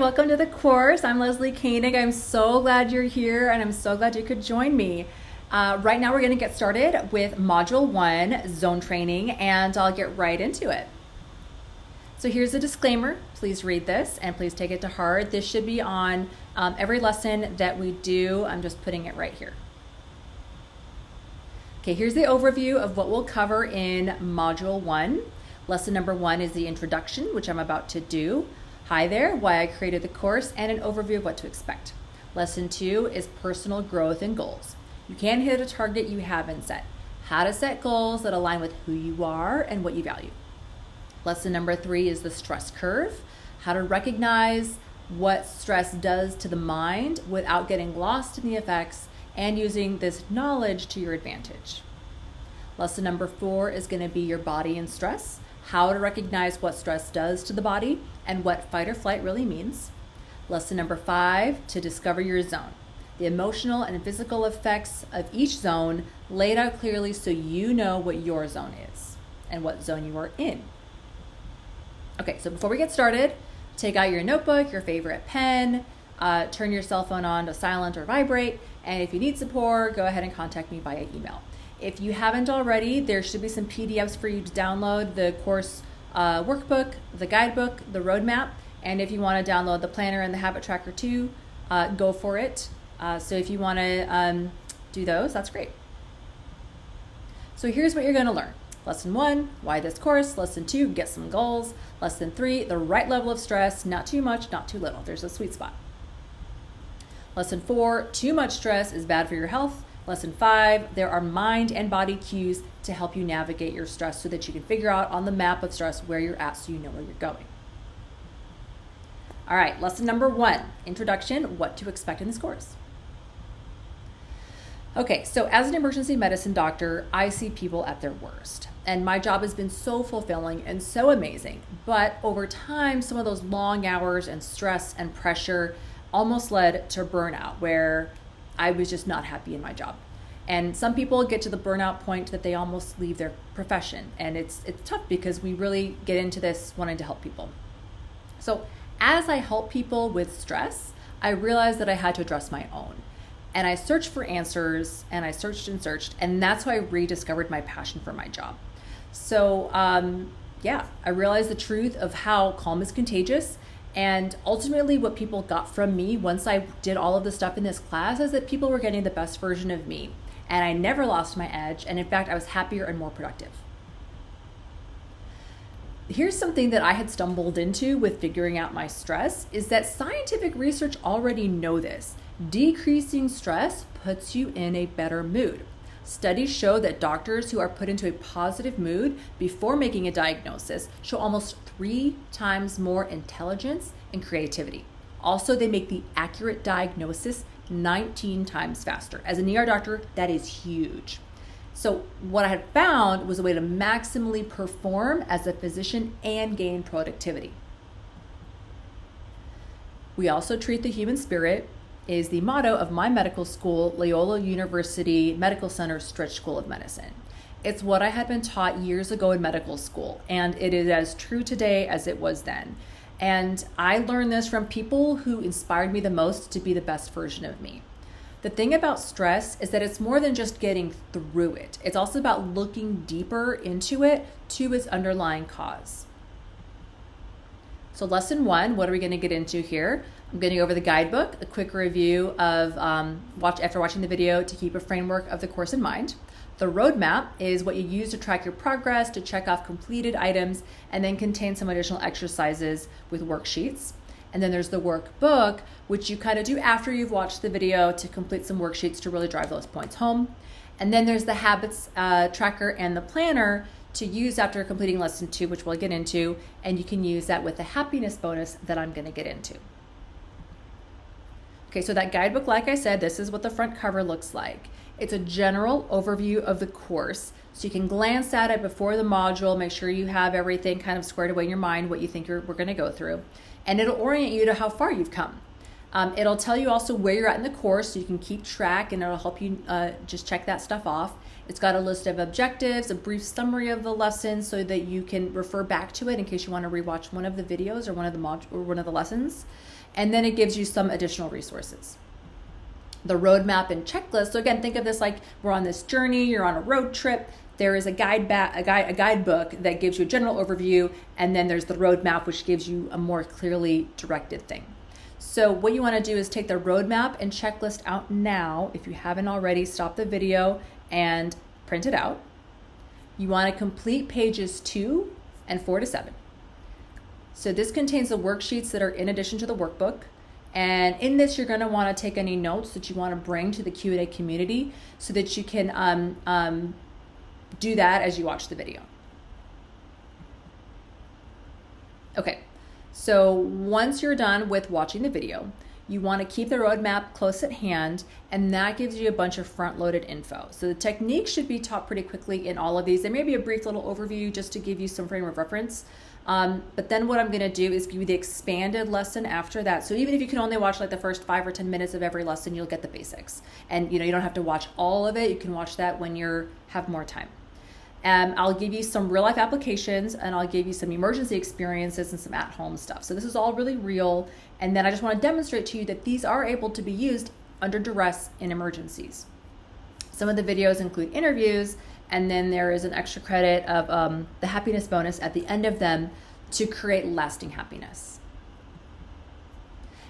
welcome to the course. I'm Leslie Koenig. I'm so glad you're here and I'm so glad you could join me. Right now we're going to get started with Module 1, Zone Training, and I'll get right into it. So here's a disclaimer. Please read this and please take it to heart. This should be on every lesson that we do. I'm just putting it right here. Okay, here's the overview of what we'll cover in Module 1. Lesson number 1 is the introduction, which I'm about to do. Hi there, why I created the course, and an overview of what to expect. Lesson 2 is personal growth and goals. You can't hit a target you haven't set. How to set goals that align with who you are and what you value. Lesson number 3 is the stress curve. How to recognize what stress does to the mind without getting lost in the effects and using this knowledge to your advantage. Lesson number 4 is going to be your body and stress. How to recognize what stress does to the body and what fight or flight really means. Lesson number 5, to discover your zone. The emotional and physical effects of each zone laid out clearly so you know what your zone is and what zone you are in. Okay, so before we get started, take out your notebook, your favorite pen, turn your cell phone on to silent or vibrate, and if you need support, go ahead and contact me via email. If you haven't already, there should be some PDFs for you to download, the course workbook, the guidebook, the roadmap, and if you want to download the planner and the habit tracker too, go for it. So if you want to do those, that's great. So here's what you're going to learn. Lesson 1, why this course? Lesson 2, get some goals. Lesson 3, the right level of stress, not too much, not too little. There's a sweet spot. Lesson 4, too much stress is bad for your health. Lesson 5, there are mind and body cues to help you navigate your stress so that you can figure out on the map of stress where you're at so you know where you're going. All right, lesson number 1, introduction, what to expect in this course. Okay, so as an emergency medicine doctor, I see people at their worst. And my job has been so fulfilling and so amazing. But over time, some of those long hours and stress and pressure almost led to burnout, where I was just not happy in my job. And some people get to the burnout point that they almost leave their profession. And it's tough because we really get into this wanting to help people. So as I help people with stress, I realized that I had to address my own. And I searched for answers, and I searched, and that's how I rediscovered my passion for my job. So I realized the truth of how calm is contagious. And ultimately what people got from me once I did all of the stuff in this class is that people were getting the best version of me. And I never lost my edge. And in fact, I was happier and more productive. Here's something that I had stumbled into with figuring out my stress is that scientific research already know this. Decreasing stress puts you in a better mood. Studies show that doctors who are put into a positive mood before making a diagnosis show almost 3 times more intelligence and creativity. Also, they make the accurate diagnosis 19 times faster. As an ER doctor, that is huge. So what I had found was a way to maximally perform as a physician and gain productivity. We also treat the human spirit is the motto of my medical school, Loyola University Medical Center Stritch School of Medicine. It's what I had been taught years ago in medical school, and it is as true today as it was then. And I learned this from people who inspired me the most to be the best version of me. The thing about stress is that it's more than just getting through it. It's also about looking deeper into it to its underlying cause. So lesson 1, what are we going to get into here? I'm going to go over the guidebook, a quick review of after watching the video to keep a framework of the course in mind. The roadmap is what you use to track your progress, to check off completed items, and then contains some additional exercises with worksheets. And then there's the workbook, which you kind of do after you've watched the video to complete some worksheets to really drive those points home. And then there's the habits tracker and the planner to use after completing lesson 2, which we'll get into, and you can use that with the happiness bonus that I'm going to get into. Okay, so that guidebook, like I said, this is what the front cover looks like. It's a general overview of the course, so you can glance at it before the module, make sure you have everything kind of squared away in your mind, what you think we're going to go through, and it'll orient you to how far you've come. It'll tell you also where you're at in the course so you can keep track, and it'll help you just check that stuff off. It's got a list of objectives, a brief summary of the lesson so that you can refer back to it in case you want to rewatch one of the videos or one of the lessons. And then it gives you some additional resources. The roadmap and checklist. So again, think of this like we're on this journey, you're on a road trip. There is a guidebook that gives you a general overview, and then there's the roadmap, which gives you a more clearly directed thing. So what you want to do is take the roadmap and checklist out now. If you haven't already, stop the video and print it out. You want to complete pages 2 and 4 to 7. So this contains the worksheets that are in addition to the workbook. And in this, you're going to want to take any notes that you want to bring to the Q&A community so that you can do that as you watch the video. Okay, so once you're done with watching the video, you want to keep the roadmap close at hand, and that gives you a bunch of front-loaded info. So the technique should be taught pretty quickly in all of these. There may be a brief little overview just to give you some frame of reference. But then what I'm going to do is give you the expanded lesson after that. So even if you can only watch like the first 5 or 10 minutes of every lesson, you'll get the basics. And you don't have to watch all of it. You can watch that when you have more time. I'll give you some real life applications, and I'll give you some emergency experiences and some at-home stuff. So this is all really real. And then I just want to demonstrate to you that these are able to be used under duress in emergencies. Some of the videos include interviews, and then there is an extra credit of the happiness bonus at the end of them to create lasting happiness.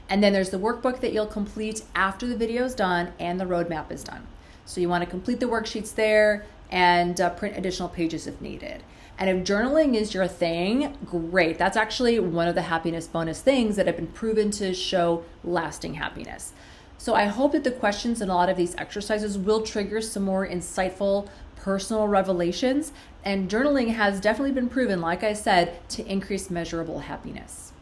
And then there's the workbook that you'll complete after the video is done and the roadmap is done. So you want to complete the worksheets there and print additional pages if needed. And if journaling is your thing, great. That's actually one of the happiness bonus things that have been proven to show lasting happiness. So I hope that the questions in a lot of these exercises will trigger some more insightful personal revelations. And journaling has definitely been proven, like I said, to increase measurable happiness.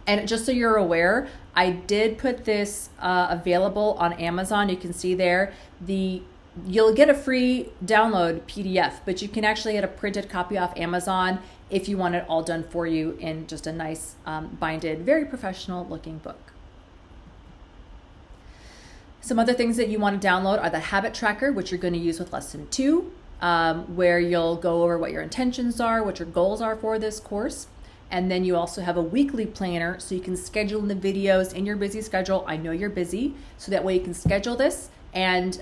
And just so you're aware, I did put this available on Amazon. You can see there, you'll get a free download PDF, but you can actually get a printed copy off Amazon if you want it all done for you in just a nice binded, very professional looking book. Some other things that you want to download are the habit tracker, which you're going to use with lesson 2, where you'll go over what your intentions are, what your goals are for this course. And then you also have a weekly planner, so you can schedule the videos in your busy schedule. I know you're busy, so that way you can schedule this and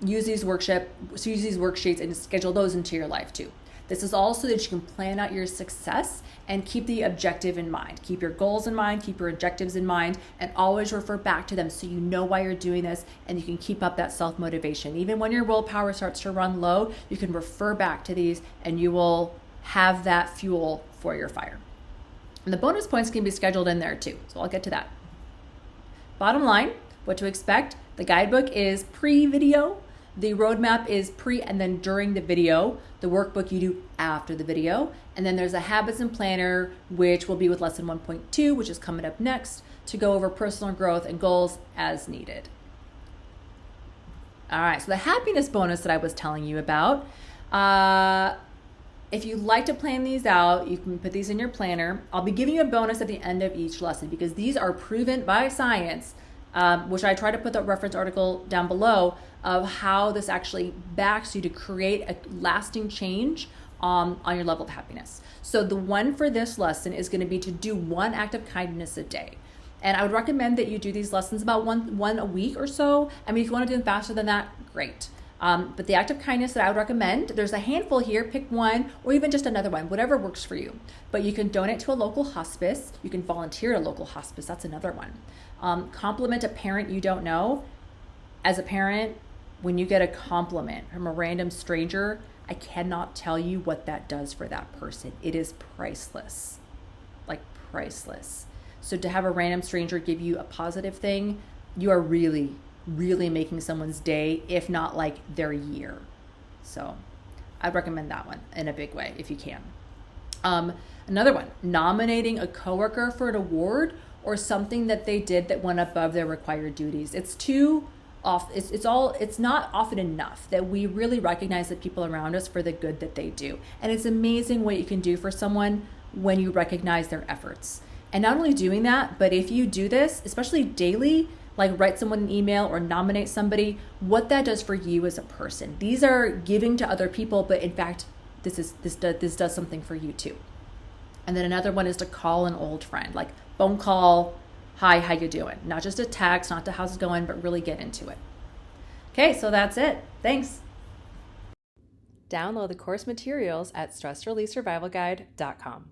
use these worksheets and schedule those into your life too. This is also that you can plan out your success and keep the objective in mind. Keep your goals in mind, keep your objectives in mind, and always refer back to them so you know why you're doing this and you can keep up that self-motivation. Even when your willpower starts to run low, you can refer back to these and you will have that fuel for your fire. And the bonus points can be scheduled in there too, so I'll get to that. Bottom line, what to expect. The guidebook is pre-video, the roadmap is pre and then during the video, the workbook you do after the video, and then there's a habits and planner, which will be with lesson 1.2, which is coming up next, to go over personal growth and goals as needed. All right, so the happiness bonus that I was telling you about, if you like to plan these out, you can put these in your planner. I'll be giving you a bonus at the end of each lesson because these are proven by science, which I try to put the reference article down below of how this actually backs you to create a lasting change on your level of happiness. So the one for this lesson is going to be to do 1 act of kindness a day. And I would recommend that you do these lessons about one a week or so. I mean, if you want to do them faster than that, great. But the act of kindness that I would recommend, there's a handful here, pick one, or even just another one, whatever works for you. But you can donate to a local hospice. You can volunteer at a local hospice. That's another one. Compliment a parent you don't know. As a parent, when you get a compliment from a random stranger, I cannot tell you what that does for that person. It is priceless, like priceless. So to have a random stranger give you a positive thing, you are really, really making someone's day, if not like their year. So I'd recommend that one in a big way if you can. Another one, nominating a coworker for an award or something that they did that went above their required duties. It's not often enough that we really recognize the people around us for the good that they do. And it's amazing what you can do for someone when you recognize their efforts. And not only doing that, but if you do this, especially daily, like write someone an email or nominate somebody, what that does for you as a person. These are giving to other people, but in fact, this does something for you too. And then another one is to call an old friend, like phone call, hi, how you doing? Not just a text, not to how's it going, but really get into it. Okay, so that's it. Thanks. Download the course materials at stressreleasesurvivalguide.com.